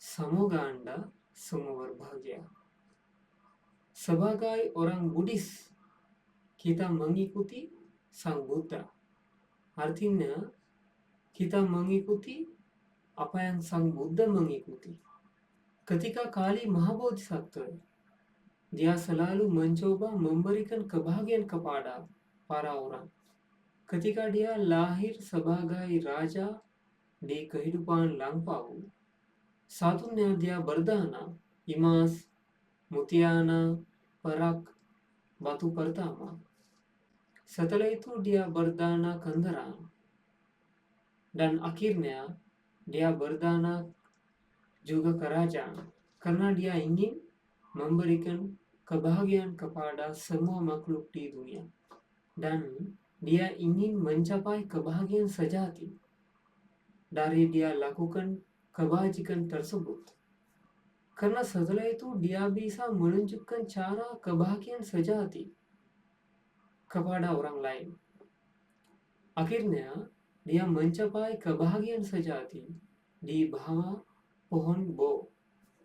Semoga Anda semua berbahagia. Sebagai orang Buddhis, kita mengikuti Sang Buddha. Artinya, kita mengikuti apa yang Sang Buddha mengikuti. Ketika Kali Mahabodhisattva, dia selalu mencoba memberikan kebahagiaan kepada para orang. Ketika dia lahir sebagai raja di kehidupan lampau, satunya dia berdana emas, mutiara, perak, batu pertama. Setelah itu dia berdana kendaraan. Dan akhirnya dia berdana juga kerajaan. Karena dia ingin memberikan kebahagiaan kepada semua makhluk di dunia. Dan dia ingin mencapai kebahagiaan sejati dari dia lakukan kebajikan tersebut. Karena setelah itu dia bisa menunjukkan cara kebahagiaan sejati kepada orang lain. Akhirnya dia mencapai kebahagiaan sejati di bawah pohon bo.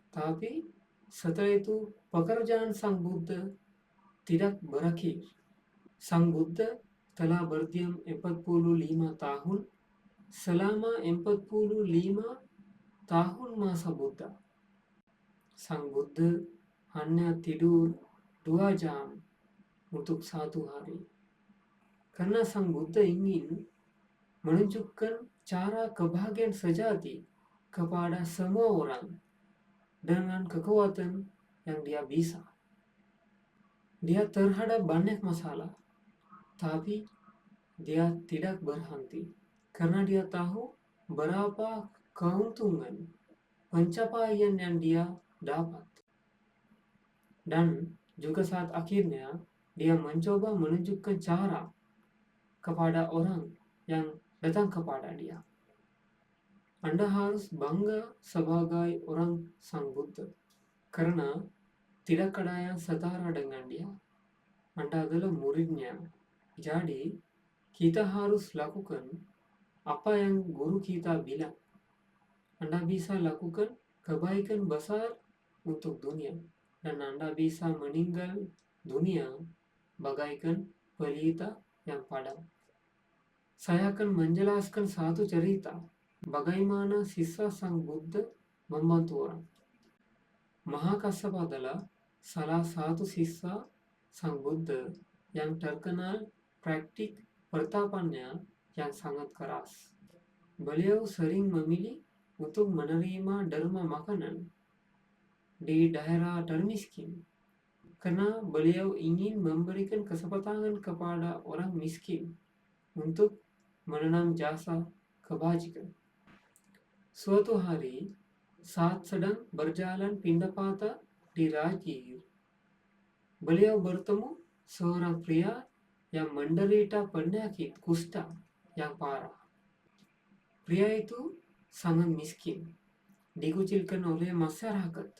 Tapi setelah itu pekerjaan Sang Buddha tidak berakhir. Sang Buddha telah berdiam 45 tahun. Selama 45 tahun masa Buddha, Sang Buddha hanya tidur 2 jam untuk 1 hari. Karena Sang Buddha ingin menunjukkan cara kebahagiaan sejati kepada semua orang dengan kekuatan yang dia bisa. Dia terhadap banyak masalah, tapi dia tidak berhenti karena dia tahu berapa keuntungan pencapaian yang dia dapat. Dan juga saat akhirnya dia mencoba menunjukkan cara kepada orang yang datang kepada dia. Anda harus bangga sebagai orang Sang Buddha karena tidak ada yang setara dengan dia. Anda adalah muridnya. Jadi kita harus lakukan apa yang guru kita bilang. Anda bisa lakukan kebaikan besar untuk dunia dan Anda bisa meninggal dunia bagaikan pelita yang padam. Saya akan menjelaskan satu cerita bagaimana siswa Sang Buddha membantu orang. Mahakassapa adalah salah satu siswa Sang Buddha yang terkenal praktik pertapannya yang sangat keras. Beliau sering memilih untuk menerima derma makanan di daerah termiskin karena beliau ingin memberikan kesempatan kepada orang miskin untuk menanam jasa kebajikan. Suatu hari, saat sedang berjalan pindapata di Rajgir, beliau bertemu seorang pria yang menderita penyakit kusta yang parah. Pria itu sangat miskin, dikucilkan oleh masyarakat,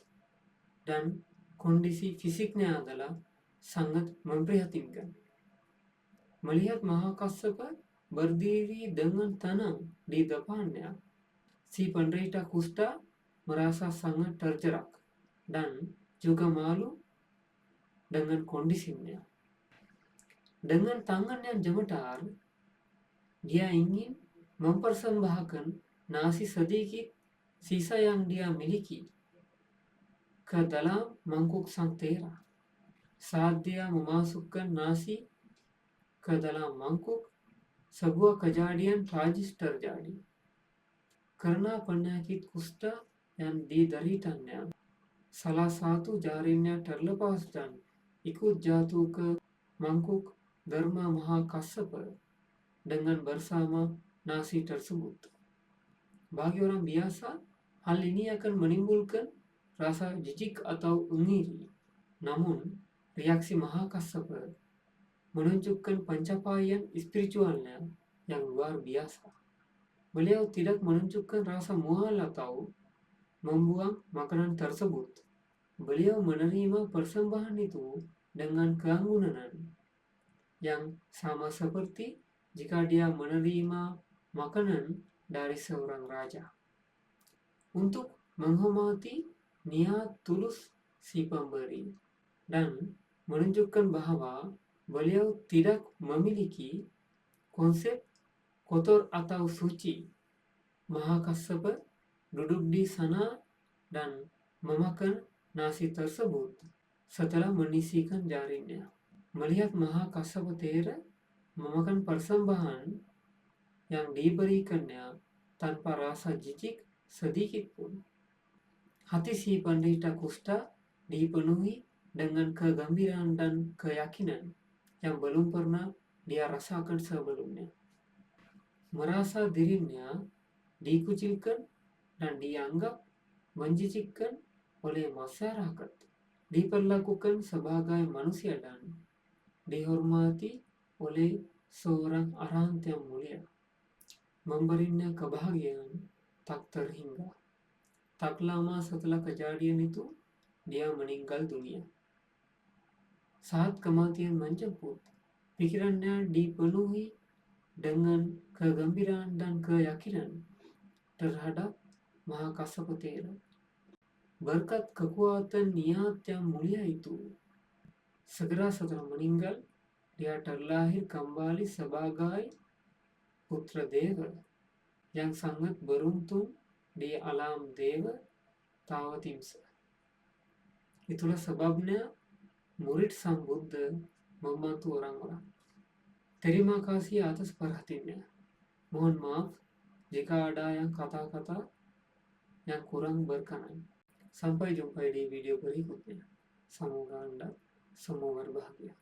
dan kondisi fisiknya adalah sangat memprihatinkan. Melihat Mahakassapa berdiri dengan tenang di depannya, si penderita kusta merasa sangat terjerak dan juga malu dengan kondisinya. Dengan tangan yang gemetar, dia ingin mempersembahkan nasi sedikit sisa yang dia miliki ke dalam mangkuk sang tera. Saat dia memasukkan nasi ke dalam mangkuk, sebuah kejadian tragis terjadi. Karena penyakit kusta yang dideritanya, salah satu jarinya terlepas dan ikut jatuh ke mangkuk Dharma Mahakassapa dengan bersama nasi tersebut. Bagi orang biasa, hal ini akan menimbulkan rasa jijik atau ngiri. Namun, reaksi Mahakassapa menunjukkan pencapaian spiritualnya yang luar biasa. Beliau tidak menunjukkan rasa mual atau membuang makanan tersebut. Beliau menerima persembahan itu dengan keanggunan yang sama seperti jika dia menerima makanan dari seorang raja. Untuk menghormati niat tulus si pemberi dan menunjukkan bahwa beliau tidak memiliki konsep kotor atau suci. Mahakassapa duduk di sana dan memakan nasi tersebut setelah menyisihkan jarinya. Melihat Mahakassapa Thera memakan persembahan yang diberikannya tanpa rasa jijik sedikit pun, hati si penderita kusta dipenuhi dengan kegembiraan dan keyakinan yang belum pernah dia rasakan sebelumnya. Merasa dirinya dikucilkan dan dianggap menjijikkan oleh masyarakat, diperlakukan sebagai manusia dan dihormati oleh seorang arahant yang mulia, memberinya kebahagiaan tak terhingga. Tak lama setelah kejadian itu, dia meninggal dunia. Saat kematian menjemput, pikirannya dipenuhi dengan kegembiraan dan keyakinan terhadap Mahakassapa Thera. Berkat kekuatan niat yang mulia itu, segera setelah meninggal, dia terlahir kembali sebagai putra Deva yang sangat beruntung di alam Deva Tawatimsa. Itulah sebabnya murid Sang Buddha membantu orang-orang. Terima kasih atas perhatiannya. Mohon maaf jika ada yang kata-kata yang kurang berkenan. Sampai jumpa di video berikutnya. Semoga Anda semua berbahagia.